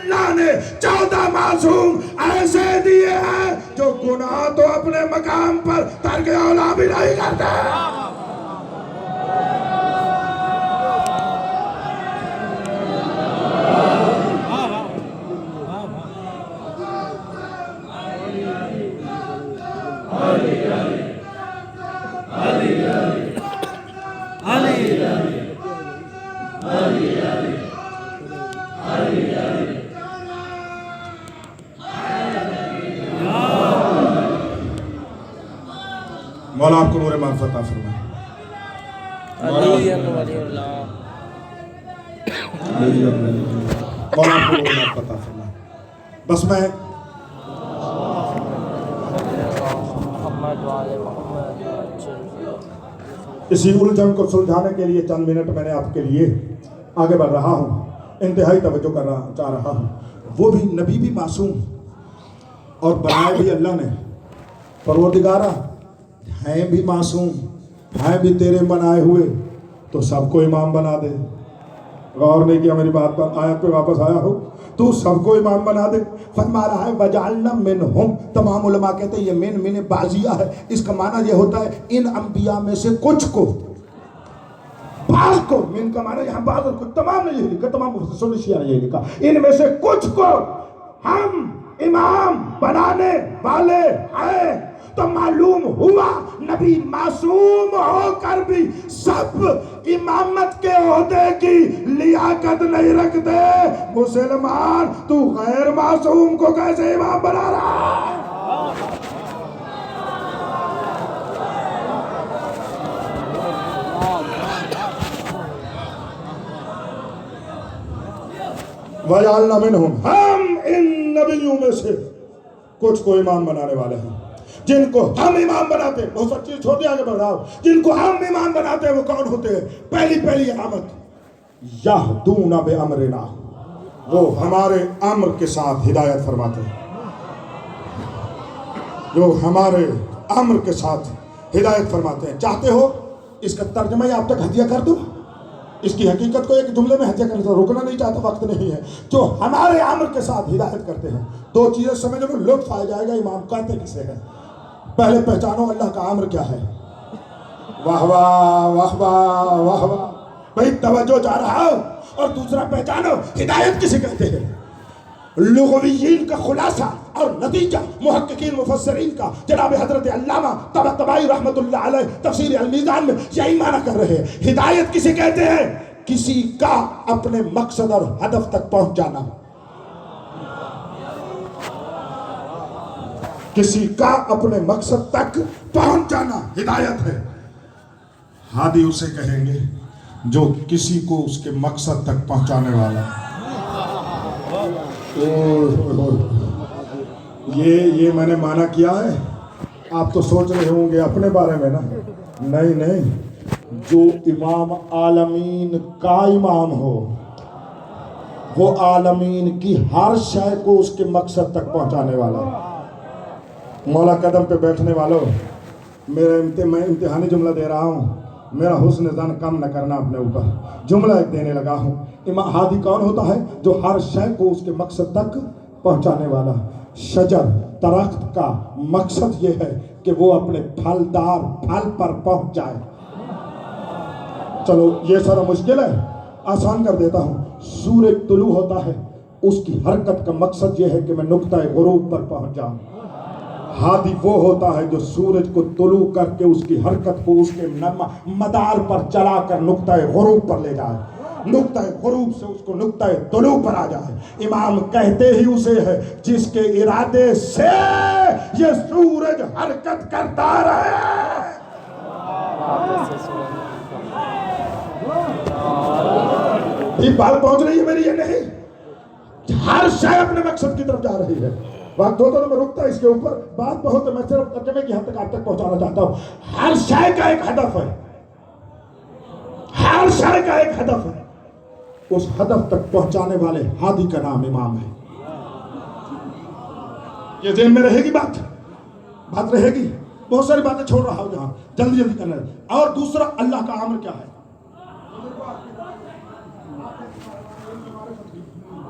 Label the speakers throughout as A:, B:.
A: اللہ نے 14 معصوم ایسے دیے ہیں جو گناہ تو اپنے مقام پر ترک اولا بھی نہیں کرتے. مولا آپ کو نور معرفت عطا فرمائے. مولا آپ کو نور معرفت عطا فرمائے. بس میں اسی الجھن کو سلجھانے کے لیے چند منٹ میں نے آپ کے لیے آگے بڑھ رہا ہوں. انتہائی توجہ چاہ رہا ہوں. وہ بھی نبی بھی معصوم اور بنائے بھی اللہ نے. پروردگارہ ہیں بھی معصوم، ہیں بھی تیرے بنائے ہوئے، تو سب کو امام بنا دے. غور نہیں کیا میری بات پر؟ آیت پہ واپس آیا ہو. تو سب کو امام بنا دے. فرما رہا ہے وَجَعَلْنَا مِنْهُمْ. تمام علماء کہتے ہیں یہ من بعضیہ ہے. اس کا معنی یہ ہوتا ہے ان انبیاء میں سے کچھ کو، بعض کو. من کا معنی یہاں بعض اور کچھ، تمام نے یہ لکھا، تمام مفسرین شیعہ نے یہ لکھا، ان میں سے کچھ کو ہم امام بنانے والے ہیں. تو معلوم ہوا نبی معصوم ہو کر بھی سب امامت کے عہدے کی لیاقت نہیں رکھتے. مسلمان تو غیر معصوم کو کیسے امام بنا رہا ہے؟ وَجَعَلْنَا مِنْهُمْ. ہم ان نبیوں میں سے کچھ کو امام بنانے والے ہیں. جن کو ہم امام بناتے ہیں، بہت سچی چھوٹی آگے بڑھ رہا ہوں، جن کو ہم امام بناتے ہیں وہ کون ہوتے ہیں؟ پہلی علامت یہدون بامرنا، وہ ہمارے امر کے ساتھ ہدایت فرماتے ہیں. جو ہمارے امر کے ساتھ ہدایت فرماتے ہیں. چاہتے ہو اس کا ترجمہ آپ تک ہدیہ کر دوں؟ اس کی حقیقت کو ایک جملے میں ہدیہ کرنا چاہتا، رکنا نہیں چاہتا، وقت نہیں ہے. جو ہمارے امر کے ساتھ ہدایت کرتے ہیں. دو چیزیں سمجھ لو، لطف آ جائے گا امام کہتے کسے ہیں. پہلے پہچانو اللہ کا امر کیا ہے. واہ واہ واہ واہ واہ واہ بھائی توجہ چاہ رہا ہوں. اور دوسرا پہچانو ہدایت کسے کہتے ہیں. لغویین کا خلاصہ اور نتیجہ محققین مفسرین کا جناب حضرت علامہ طباطبائی رحمت اللہ علیہ تفسیر المیزان میں یہی معنی کر رہے ہیں. ہدایت کسے کہتے ہیں؟ کسی کا اپنے مقصد اور ہدف تک پہنچ جانا. کسی کا اپنے مقصد تک پہنچ جانا ہدایت ہے. ہادی اسے کہیں گے جو کسی کو اس کے مقصد تک پہنچانے والا ہے. یہ میں نے معنی کیا ہے. آپ تو سوچ رہے ہوں گے اپنے بارے میں نا. نہیں، جو امام عالمین کا امام ہو وہ عالمین کی ہر شے کو اس کے مقصد تک پہنچانے والا. مولا قدم پہ بیٹھنے والوں، میں امتحانی جملہ دے رہا ہوں. میرا حسن ظن کم نہ کرنا اپنے اوپر. جملہ ایک دینے لگا ہوں. امام ہادی کون ہوتا ہے؟ جو ہر شے کو اس کے مقصد تک پہنچانے والا. شجر درخت کا مقصد یہ ہے کہ وہ اپنے پھلدار پھل پر پہنچ جائے. چلو یہ سارا مشکل ہے، آسان کر دیتا ہوں. سورج طلوع ہوتا ہے، اس کی حرکت کا مقصد یہ ہے کہ میں نقطہ غروب پر پہنچ جاؤں. ہادی وہ ہوتا ہے جو سورج کو طلوع کر کے اس کی حرکت کو اس کے مدار پر چلا کر نقطہ غروب پر لے جائے. نقطہ غروب سے اس کو نقطہ طلوع پر آ جائے. امام کہتے ہی اسے ہے جس کے ارادے سے یہ سورج حرکت کرتا رہے. یہ بات پہنچ رہی ہے میری؟ یہ نہیں، ہر شے اپنے مقصد کی طرف جا رہی ہے. وقت ہوتا تو میں رکتا اس کے اوپر. بات بہت ہے، میں صرف ترجمے کی حد تک آپ تک پہنچانا چاہتا ہوں. ہر شے کا ایک ہدف ہے، ہر شے کا ایک ہدف ہے. اس ہدف تک پہنچانے والے ہادی کا نام امام ہے. یہ ذہن میں رہے گی، بات رہے گی. بہت ساری باتیں چھوڑ رہا ہوں جہاں جلدی کرنا ہے. اور دوسرا اللہ کا امر کیا ہے؟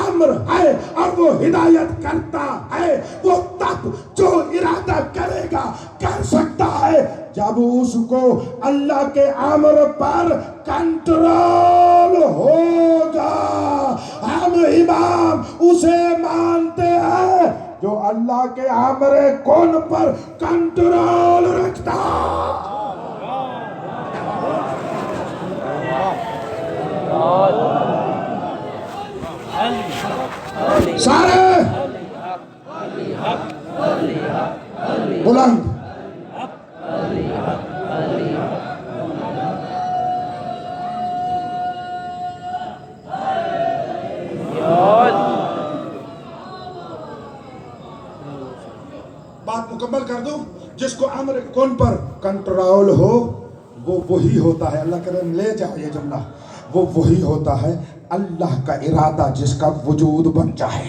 A: امر ہے اور وہ ہدایت کرتا ہے، وہ تب جو ارادہ کرے گا کر سکتا ہے جب اس کو اللہ کے امر پر کنٹرول ہوگا۔ ہم امام اسے مانتے ہیں جو اللہ کے امر کن پر کنٹرول رکھتا۔ سارے بلند بات مکمل کر دوں، جس کو امر کن پر کنٹرول ہو وہ وہی ہوتا ہے، اللہ کرے لے جائے یہ جملہ، وہ وہی ہوتا ہے اللہ کا ارادہ جس کا وجود بن جائے۔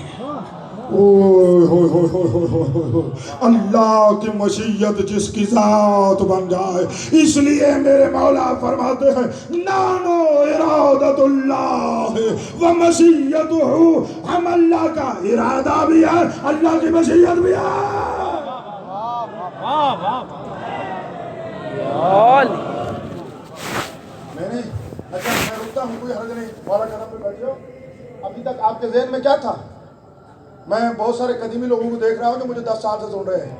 A: اللہ کی مشیت جس کی ذات بن جائے۔ اس لیے میرے مولا فرماتے ہیں نانو ارادت اللہ و مشیتہ، ہم اللہ کا ارادہ بھی ہے، اللہ کی مشیت بھی ہے۔ میں رکتا ہوں، کوئی حرج نہیں، مولا قدم پہ بیٹھ جاؤ۔ ابھی تک آپ کے ذہن میں کیا تھا؟ میں بہت سارے قدیمی لوگوں کو دیکھ رہا ہوں جو مجھے 10 سال سے سن رہے ہیں۔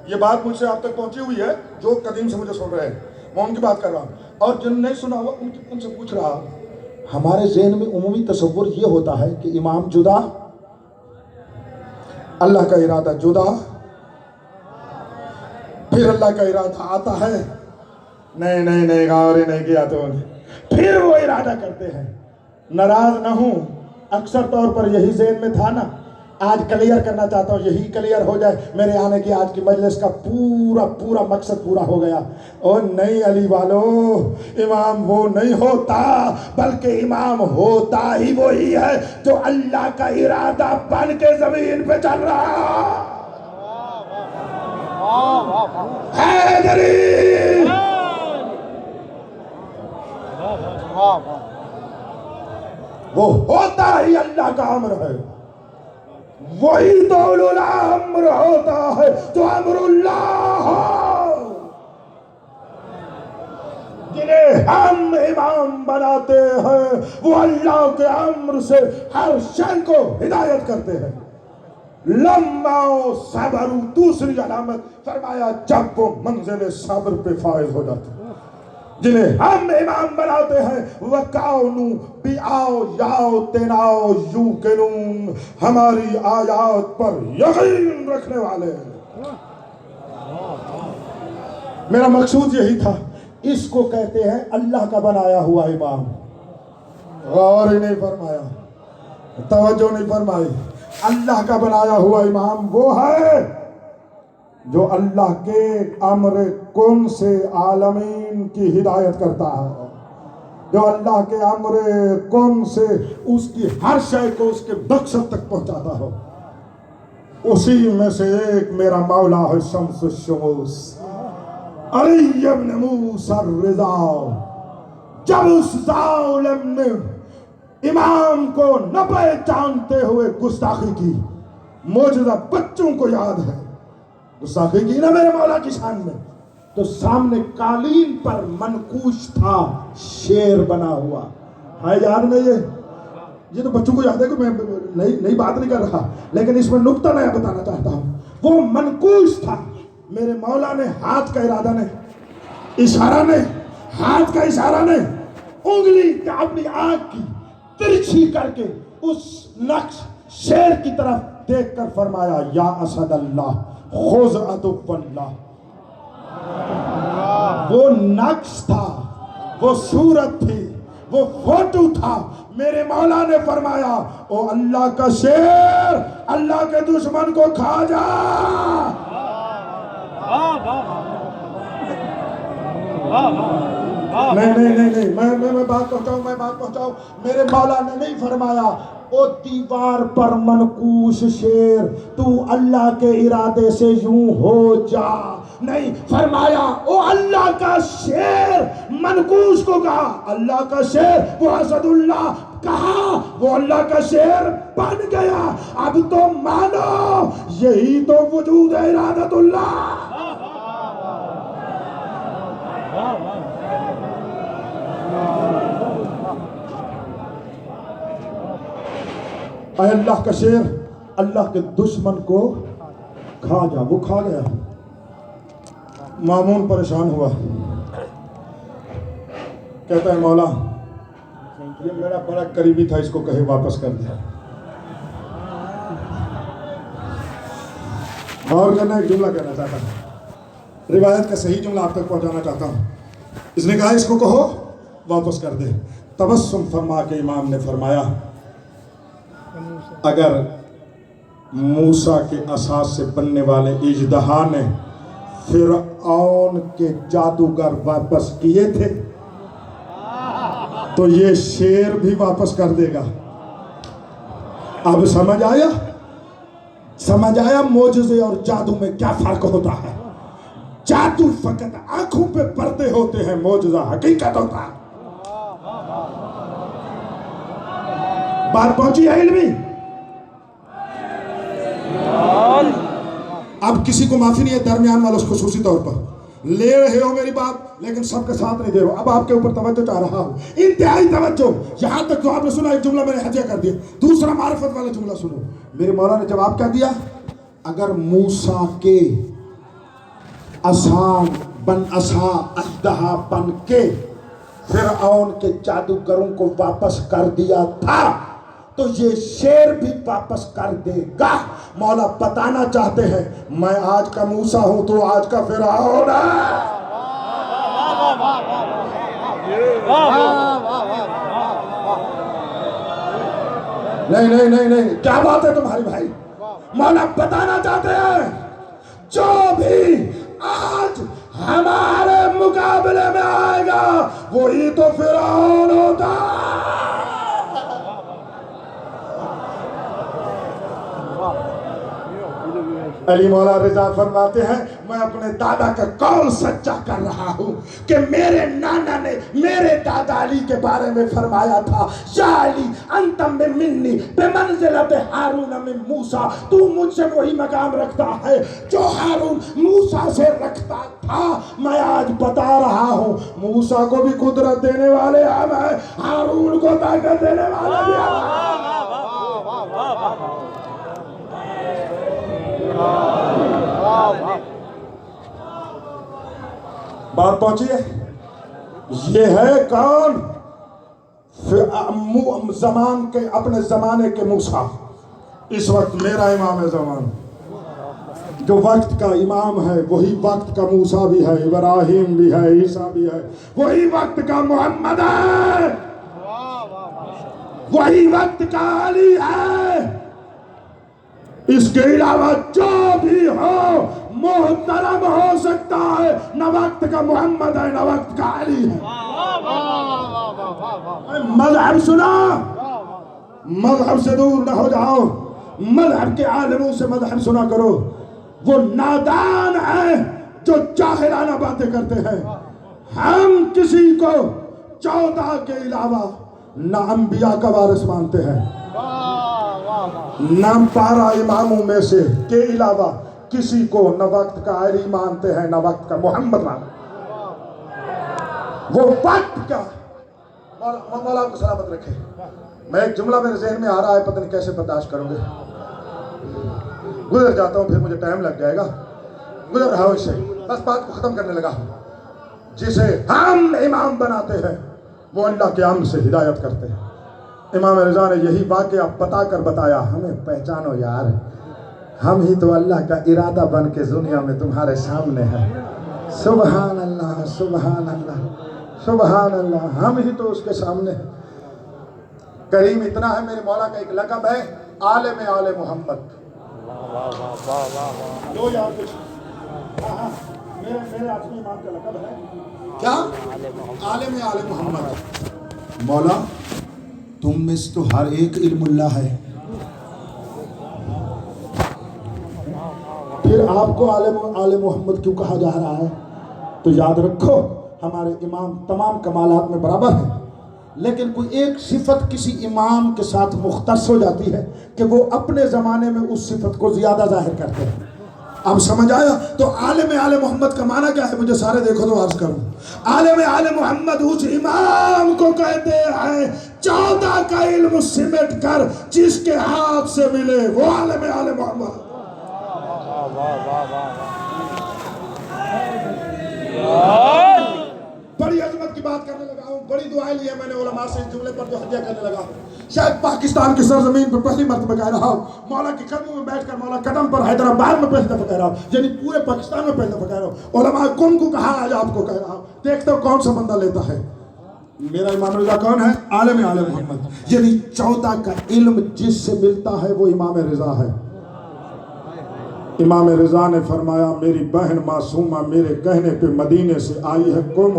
A: یہ بات مجھ سے آپ تک پہنچی ہوئی ہے، جو قدیم سے مجھے سن رہے ہیں، میں ان کی بات کر رہا ہوں۔ اور جن نہیں سنا ہوا ان سے پوچھ رہا ہوں۔ ہمارے ذہن میں عمومی تصور یہ ہوتا ہے کہ امام جدا، اللہ کا ارادہ جدا، پھر اللہ کا ارادہ آتا ہے، نہیں غور ہی نہیں کیا تو پھر وہ ارادہ کرتے ہیں۔ ناراض نہ ہوں، اکثر طور پر یہی ذہن میں تھا نا، آج کلیئر کرنا چاہتا ہوں، یہی کلیئر ہو جائے، میرے آنے کی آج کی مجلس کا پورا مقصد پورا ہو گیا۔ اور نہیں علی والو، امام وہ نہیں ہوتا، بلکہ امام ہوتا ہی وہی ہے جو اللہ کا ارادہ بن کے زمین پہ چل رہا حیدری۔ وہ ہوتا ہی اللہ کا امر ہے، وہی تو اولو الامر ہوتا ہے جو امر اللہ ہو۔ جنہیں ہم امام بناتے ہیں وہ اللہ کے امر سے ہر شے کو ہدایت کرتے ہیں۔ لما صبر، دوسری علامت فرمایا جب وہ منزل صبر پہ فائز ہو جاتے ہیں۔ جنہیں ہم امام بناتے ہیں وَكَانُوا بِآيَاتِنَا يُوقِنُونَ، ہماری آیات پر یقین رکھنے والے ہیں۔ میرا مقصود یہی تھا، اس کو کہتے ہیں اللہ کا بنایا ہوا امام۔ غور ہی نہیں فرمایا، توجہ نہیں فرمائی۔ اللہ کا بنایا ہوا امام وہ ہے جو اللہ کے امر کن سے عالمین کی ہدایت کرتا ہے، جو اللہ کے امر کن سے اس کی ہر شے کو اس کے مقصد تک پہنچاتا ہو۔ اسی میں سے ایک میرا مولا ہے شمس الشموس علی ابن موسیٰ الرضا۔ جب اس ظالم نے امام کو نہ پہچانتے ہوئے گستاخی کی، معجزہ بچوں کو یاد ہے، گستاخی کی نا میرے مولا کی شان میں، تو سامنے قالین پر منقوش تھا شیر بنا ہوا ہے، یاد نہیں ہے؟ یہ تو بچوں کو یاد ہے کہ میں نئی بات نہیں کر رہا، لیکن اس میں نکتہ نیا بتانا چاہتا ہوں۔ وہ منقوش تھا، میرے مولا نے ہاتھ کا ارادہ نے، اشارہ نے، ہاتھ کا اشارہ نے، انگلی اپنی آنکھ کی ترچھی کر کے اس نقش شیر کی طرف دیکھ کر فرمایا یا اسد اللہ خذ عدو اللہ۔ وہ نقش تھا، وہ صورت تھی، وہ فوٹو تھا۔ میرے مولا نے فرمایا او اللہ کا شیر، اللہ کے دشمن کو کھا جا۔ نہیں، میں بات پہنچاؤں۔ میرے مولا نے نہیں فرمایا او دیوار پر منقوش شیر تو اللہ کے ارادے سے یوں ہو جا، نہیں فرمایا او اللہ کا شیر منقوش کو کہا، اللہ کا شیر وہ اسد اللہ کہا وہ اللہ کا شعر بن گیا. اب تو مانو یہی تو وجود ہے ارادت اللہ. اے اللہ کا شعر اللہ کے دشمن کو کھا جا. وہ کھا گیا. مامون پریشان ہوا, کہتا ہے مولا یہ میرا بڑا قریبی تھا, اس کو کہے واپس کر دیا. اور کرنا ایک جملہ کہنا چاہتا ہوں, روایت کا صحیح جملہ آپ تک پہنچانا چاہتا ہوں. اس نے کہا اس کو کہو واپس کر دے. تبسم فرما کے امام نے فرمایا اگر موسیٰ کے عصا سے بننے والے اژدہا نے فرعون کے جادوگر واپس کیے تھے تو یہ شیر بھی واپس کر دے گا. اب سمجھ آیا؟ سمجھ آیا معجزے اور جادو میں کیا فرق ہوتا ہے؟ جادو فقط آنکھوں پہ پردے ہوتے ہیں, معجزہ حقیقت ہوتا ہے. بات پہنچی ہے علمی؟ اب کسی کو معافی نہیں ہے, درمیان والوں خصوصی طور پر لے رہے ہو میری بات لیکن سب کے ساتھ نہیں دے رہے ہو. اب آپ کے اوپر توجہ چاہ رہا ہوں, انتہائی توجہ. یہاں تک جو آپ نے سنا ایک جملہ میں نے حجہ کر دیا, دوسرا معرفت والا جملہ سنو. میرے مولا نے جواب کیا دیا؟ اگر موسیٰ کے عصا اژدہا بن کے فرعون کے جادوگروں کو واپس کر دیا تھا تو یہ شیر بھی واپس کر دے گا. مولا بتانا چاہتے ہیں میں آج کا موسیٰ ہوں تو آج کا فرعون ہے. نہیں نہیں نہیں نہیں, کیا بات ہے تمہاری بھائی؟ مولا بتانا چاہتے ہیں جو بھی آج ہمارے مقابلے میں آئے گا وہی تو فرعون ہوتا. علی مولا رضا فرماتے ہیں میں اپنے دادا کا قول سچا کر رہا ہوں کہ میرے نانا نے میرے دادا علی کے بارے میں فرمایا تھا یا علی انت منی بمنزلت ہارون من موسیٰ, تو مجھ سے وہی مقام رکھتا ہے جو ہارون موسیٰ سے رکھتا تھا. میں آج بتا رہا ہوں موسیٰ کو بھی قدرت دینے والے ہم ہیں, ہارون کو طاقت دینے والے بھی ہم ہیں. بات پہنچی ہے. یہ ہے کون؟ زمان کے اپنے زمانے کے موسیٰ. اس وقت میرا امام زمان جو وقت کا امام ہے وہی وقت کا موسیٰ بھی ہے, ابراہیم بھی ہے, عیسیٰ بھی ہے, وہی وقت کا محمد ہے, وہی وقت کا علی ہے. اس کے علاوہ جو بھی ہو محترم ہو سکتا ہے, نہ وقت کا محمد ہے نہ وقت کا علی ہے. مذہب سنا, مذہب سے دور نہ ہو جاؤ, مذہب کے عالموں سے مذہب سنا کرو. وہ نادان ہیں جو جاہلانہ باتیں کرتے ہیں. ہم کسی کو 14 کے علاوہ نہ انبیاء کا وارث مانتے ہیں, نہ 12 اماموں میں سے کے علاوہ کسی کو نہ وقت کا علی مانتے ہیں نہ وقت کا محمد مانتے ہیں. وہ وقت کا مولا کو سلامت رکھے. میں ایک جملہ میرے ذہن میں آ رہا ہے, پتہ نہیں کیسے برداشت کروں گے, گزر جاتا ہوں پھر مجھے ٹائم لگ جائے گا. گزر رہا ہوں اس سے, بس بات کو ختم کرنے لگا. جسے ہم امام بناتے ہیں وہ اللہ کے امر سے ہدایت کرتے ہیں. امام رضا نے یہی واقعہ بتا کر بتایا, ہمیں پہچانو یار, ہم ہی تو اللہ کا ارادہ بن کے دنیا میں تمہارے سامنے ہیں. سبحان اللہ سبحان اللہ سبحان اللہ, ہم ہی تو اس کے سامنے ہیں. کریم اتنا ہے, میرے مولا کا ایک لقب ہے عالم آل محمد. دو یا کچھ میرے آسمی امام کا لقب ہے کیا؟ عالم آل محمد. مولا تم میں سے تو ہر ایک علم اللہ ہے, پھر آپ کو عالم آل محمد کیوں کہا جا رہا ہے؟ تو یاد رکھو ہمارے امام تمام کمالات میں برابر ہیں, لیکن کوئی ایک صفت کسی امام کے ساتھ مختص ہو جاتی ہے کہ وہ اپنے زمانے میں اس صفت کو زیادہ ظاہر کرتے ہیں. اب سمجھ آیا؟ تو عالم آل محمد کا معنی کیا ہے؟ مجھے سارے دیکھو تو عرض کروں. عالم آل محمد اس امام کو کہتے ہیں 14 کا علم سمٹ کر جس کے ہاتھ سے ملے وہ عالم آل محمد. بڑی عظمت کی بات کرنے لگا ہوں، بڑی دعائیں لی ہیں میں نے علماء سے اس جملے پر جو ہدیہ کرنے لگا ہوں. شاید پاکستان کی سرزمین پر پہلی مرتبہ کہہ رہا ہوں، مولا کے قدموں میں بیٹھ کر مولا قدم پر حیدرآباد میں پہلی دفعہ کہہ رہا ہوں، یعنی پورے پاکستان میں پہلی دفعہ کہہ رہا ہوں. علماء قوم کو کہا، آج آپ کو کہہ رہا ہوں. دیکھتا ہوں کون سا بندہ لیتا ہے. میرا امام رضا کون ہے؟ عالم آل محمد. یعنی 14 کا علم جس سے ملتا ہے وہ امام رضا ہے. امام رضا نے فرمایا میری بہن معصومہ میرے کہنے پہ مدینے سے آئی ہے، قوم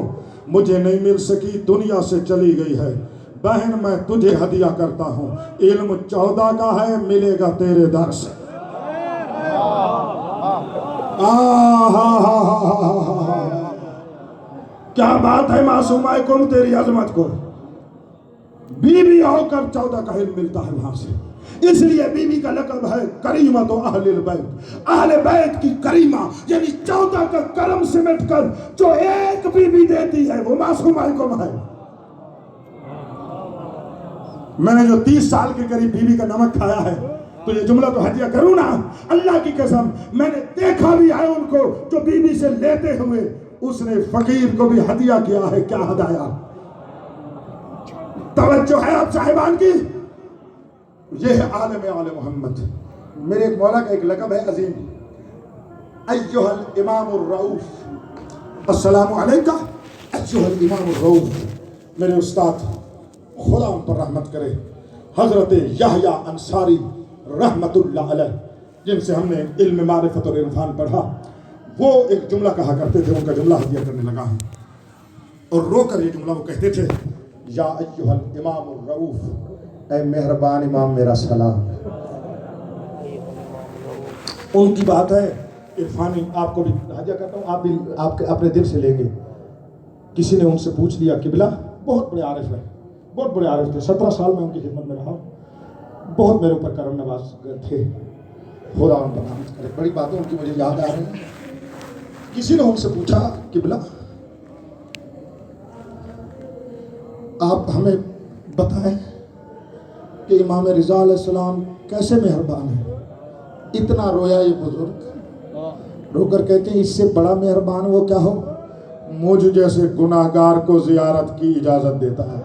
A: مجھے نہیں مل سکی، دنیا سے چلی گئی ہے. بہن میں تجھے ہدیہ کرتا ہوں، علم 14 کا ہے، ملے گا تیرے در سے. کیا بات ہے معصومہ قوم تیری عظمت کو. بی بی ہو کر 14 کا علم ملتا ہے وہاں سے. اس لیے بی بی کا لقب ہے کریمہ تو اہل البیت، اہل بیت کی کریمہ. یعنی 14 کا کرم سمٹ کر جو ایک بی بی دیتی ہے وہ معصومہ قوم ہے. میں نے جو 30 سال کے قریب بی بی کا نمک کھایا ہے تو یہ جملہ تو ہدیہ کروں نا. اللہ کی قسم میں نے دیکھا بھی ہے ان کو جو بی بی سے لیتے ہوئے اس نے فقیر کو بھی ہدیہ کیا ہے. کیا ہدایہ، توجہ ہے آپ صاحبان کی. یہ ہے عالم آل محمد. میرے ایک مولا کا ایک لقب ہے عظیم، ایھا الامام الرؤوف. السلام علیکہ ایھا الامام الرؤوف. میرے استاد خدا ان پر رحمت کرے، حضرت یحییٰ انصاری رحمت اللہ علیہ، جن سے ہم نے علم معرفت اور عرفان پڑھا، وہ ایک جملہ کہا کرتے تھے. ان کا جملہ ہدیہ کرنے لگا ہوں. اور رو کر یہ جملہ وہ کہتے تھے، یا ایھا الامام الرؤوف، اے مہربان امام میرا سلام. ان کی بات ہے عرفانی. آپ کو بھی ہدیہ کرتا ہوں، آپ بھی آپ اپنے دل سے لیں گے. کسی نے ان سے پوچھ لیا، قبلہ بہت بڑے عارف ہیں، بہت بڑے عارف تھے، 17 سال میں ان کی خدمت میں رہا، بہت میرے اوپر کرم نواز تھے. خدا ان پر رحمت کرے. بڑی باتیں ان کی مجھے یاد آ رہی ہیں. کسی نے ان سے پوچھا، قبلہ آپ ہمیں بتائیں کہ امام رضا علیہ السلام کیسے مہربان ہیں. اتنا رویا یہ بزرگ، رو کر کہتے ہیں اس سے بڑا مہربان وہ کیا ہو، مجھ جیسے گناہگار کو زیارت کی اجازت دیتا ہے.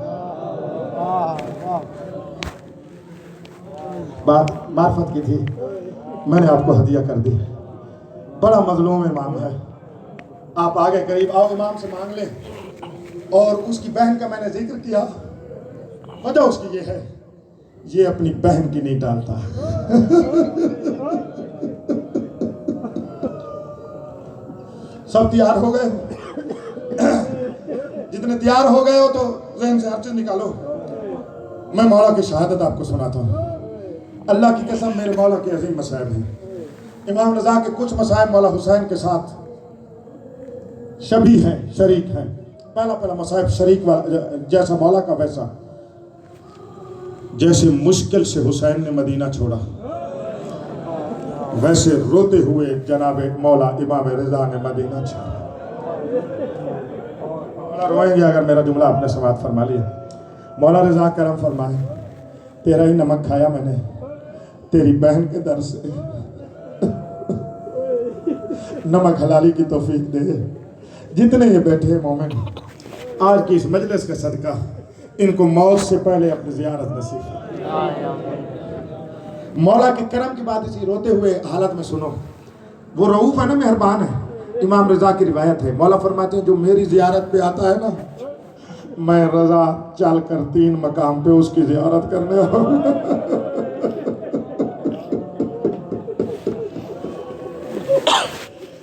A: بات معرفت کی تھی، میں نے آپ کو ہدیہ کر دی. بڑا مظلوم امام ہے. آپ آگے قریب آؤ، امام سے مانگ لیں. اور اس کی بہن کا میں نے ذکر کیا، وجہ اس کی یہ ہے، یہ اپنی بہن کی نہیں ڈالتا. سب تیار ہو گئے؟ جتنے تیار ہو گئے ہو تو ذہن سے ہر چیز نکالو. میں مولا کی شہادت آپ کو سناتا ہوں. اللہ کی قسم میرے مولا کے عظیم مصائب ہیں. امام رضا کے کچھ مصائب مولا حسین کے ساتھ شبیہ ہیں، شریک ہیں. پہلا مصائب شریک والا، جیسا مولا کا ویسا. جیسے مشکل سے حسین نے مدینہ چھوڑا، ویسے روتے ہوئے جناب مولا امام رضا نے مدینہ چھوڑا. مولا روئیں گے اگر میرا جملہ آپ نے سماعت فرما لیا. مولا رضا کرم فرمائے، تیرا ہی نمک کھایا میں نے، تیری بہن کے در سے نمک حلالی کی توفیق دے. جتنے یہ بیٹھے ہیں مومن، آج کی اس مجلس کا صدقہ ان کو موت سے پہلے اپنی زیارت نصیب. مولا کے کرم کی بات اسی روتے ہوئے حالت میں سنو. وہ رؤوف ہے نا، مہربان ہے. امام رضا کی روایت ہے، مولا فرماتے ہیں جو میری زیارت پہ آتا ہے نا، میں رضا چل کر 3 مقام پہ اس کی زیارت کرنے آؤں.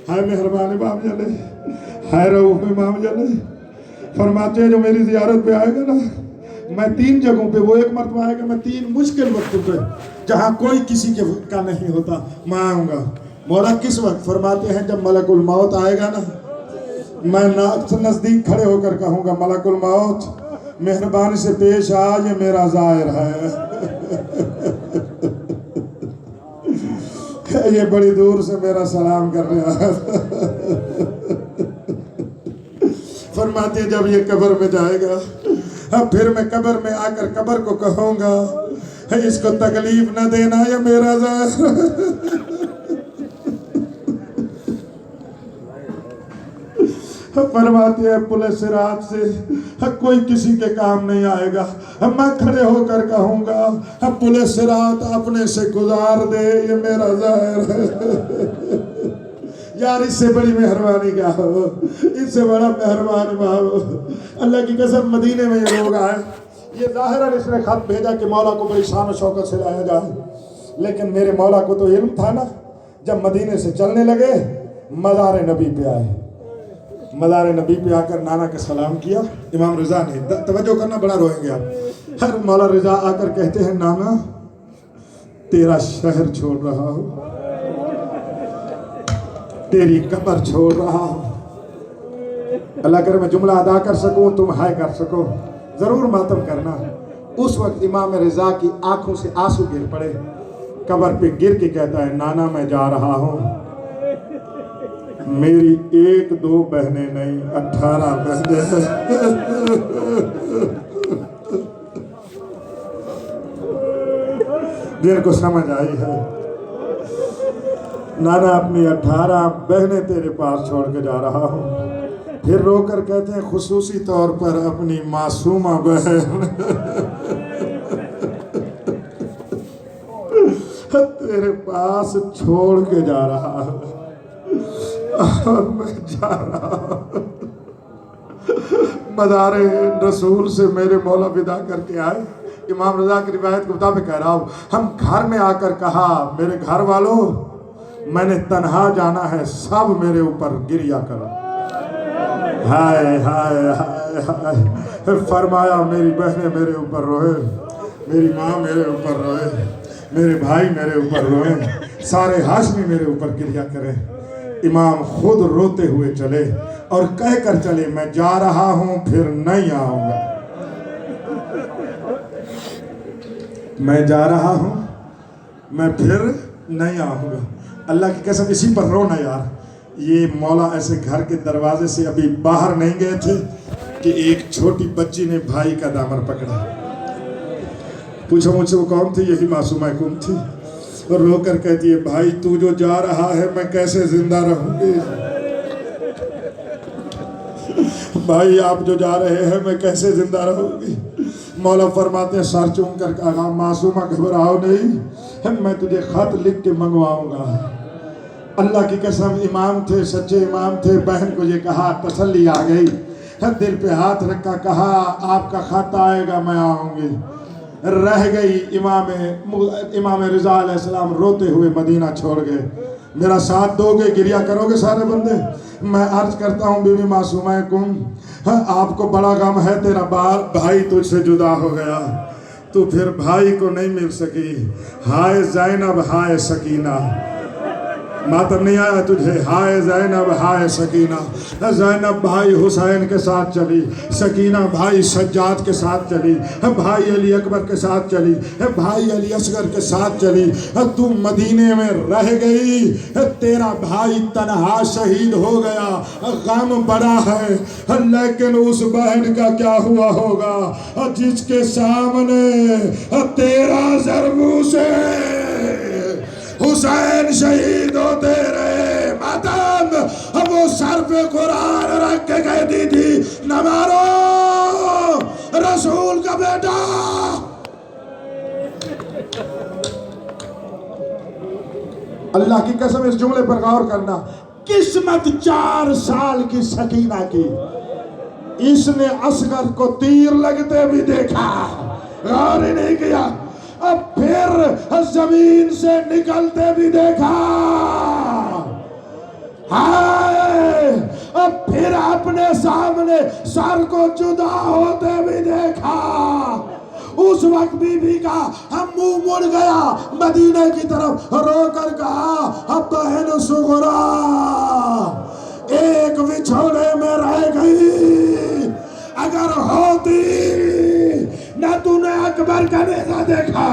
A: ہائے مہربان امام جلے، ہائے رؤوف امام جلے. فرماتے ہیں جو میری زیارت پہ آئے گا نا، میں 3 جگہوں پہ، وہ ایک مرتبہ آئے گا میں 3 مشکل وقتوں پہ جہاں کوئی کسی کے کا نہیں ہوتا، میں آؤں گا. مولا کس وقت؟ فرماتے ہیں جب ملک الموت آئے گا نا، میں نزدیک کھڑے ہو کر کہوں گا ملک الموت مہربانی سے پیش آ، یہ میرا زائر ہے، یہ بڑی دور سے میرا سلام کر رہا ہے۔ فرماتے ہیں جب یہ قبر میں جائے گا، پھر میں قبر میں آ کر قبر کو کہوں گا اس کو تکلیف نہ دینا، یہ میرا زائر۔ فرماتے ہیں پل صراط سے کوئی کسی کے کام نہیں آئے گا، میں کھڑے ہو کر کہوں گا پل صراط اپنے سے گزار دے، یہ میرا زائر ہے۔ یار اس سے بڑی مہربانی کیا ہو، اس سے بڑا مہربان ہو۔ اللہ کی قسم مدینے میں یہ لوگ آئے، یہ ظاہراً اس نے خط بھیجا کہ مولا کو بڑی شان و شوکت سے لایا جائے، لیکن میرے مولا کو تو علم تھا نا۔ جب مدینے سے چلنے لگے مزار نبی پہ آئے، مزار نبی پہ آ کر نانا کا سلام کیا۔ امام رضا نے، توجہ کرنا بڑا روئیں گے آپ، ہر مولا رضا آ کر کہتے ہیں نانا تیرا شہر چھوڑ رہا ہوں، تیری قبر چھوڑ رہا ہوں۔ اللہ کرے میں جملہ ادا کر سکوں، تم ہائے کر سکو، ضرور ماتم کرنا۔ اس وقت امام رضا کی آنکھوں سے آنسو گر پڑے، قبر پہ گر کے کہتا ہے نانا میں جا رہا ہوں، میری 1-2 بہنیں نہیں 18 بہنیں ہیں۔ جن کو سمجھ آئی ہے، نانا اپنی 18 بہنیں تیرے پاس چھوڑ کے جا رہا ہوں۔ پھر رو کر کہتے ہیں خصوصی طور پر اپنی معصومہ بہن تیرے پاس چھوڑ کے جا رہا ہوں، اور میں جا رہا ہوں۔ مزار رسول سے میرے مولا ودا کر کے آئے۔ امام رضا کی روایت کے مطابق کہہ رہا ہوں، ہم گھر میں آ کر کہا میرے گھر والوں میں نے تنہا جانا ہے، سب میرے اوپر گریا کرو۔ ہائے ہائے ہائے ہائے، فرمایا میری بہنیں میرے اوپر روئے، میری ماں میرے اوپر روئے، میرے بھائی میرے اوپر روئے، سارے ہاشمی میرے اوپر گریا کرے۔ امام خود روتے ہوئے چلے اور کہہ کر چلے میں جا رہا ہوں پھر نہیں آؤں گا، میں جا رہا ہوں میں پھر نہیں آؤں گا۔ اللہ کی قسم اسی پر رونا یار۔ یہ مولا ایسے گھر کے دروازے سے ابھی باہر نہیں گئے تھے کہ ایک چھوٹی بچی نے بھائی کا دامن پکڑا، پوچھو مجھ سے وہ کون تھی؟ یہی معصومہ کم تھی، اور رو کر کہتی ہے بھائی تو جو جا رہا ہے میں کیسے زندہ رہوں گی، بھائی آپ جو جا رہے ہیں میں کیسے زندہ رہوں گی۔ مولا فرماتے ہیں سر چوم کر کہا معصومہ گھبراؤ نہیں، میں تجھے خط لکھ کے منگواؤں گا۔ اللہ کی قسم امام تھے، سچے امام تھے، بہن کو یہ کہا، تسلی آ گئی، دل پہ ہاتھ رکھا، کہا آپ کا خط آئے گا میں آؤں گی۔ رہ گئی۔ امام رضا علیہ السلام روتے ہوئے مدینہ چھوڑ گئے۔ میرا ساتھ دو گے، گریا کرو گے سارے بندے؟ میں عرض کرتا ہوں بی بی معصومہ کم، آپ کو بڑا غم ہے، تیرا بھائی تجھ سے جدا ہو گیا، تو پھر بھائی کو نہیں مل سکی۔ ہائے زینب ہائے سکینہ، ماتم نہیں آیا تجھے؟ ہائے زینب ہائے سکینہ۔ زینب بھائی حسین کے ساتھ چلی، سکینہ بھائی سجاد کے ساتھ چلی، بھائی علی اکبر کے ساتھ چلی، بھائی علی اصغر کے ساتھ چلی۔ تو مدینے میں رہ گئی، تیرا بھائی تنہا شہید ہو گیا، غم بڑا ہے، لیکن اس بہن کا کیا ہوا ہوگا جس کے سامنے تیرا ضربوں سے حسین شہید ہوتے رہے۔ ماتم وہ سر پہ قرآن رکھ کے کہتی تھی نہ مارو رسول کا بیٹا۔ اللہ کی قسم اس جملے پر غور کرنا، قسمت 4 سال کی سکینہ کی، اس نے اصغر کو تیر لگتے بھی دیکھا، غور ہی نہیں کیا، اب پھر زمین سے نکلتے بھی دیکھا، ہائے اب پھر اپنے سامنے سر کو جدا ہوتے بھی دیکھا۔ اس وقت بی بی کا ہم منہ مڑ گیا مدینہ کی طرف، رو کر کہا اب بہن صغرا ایک وچھوڑے میں رہ گئی، اگر ہوتی نہ تو نے اکبر کا نیزہ دیکھا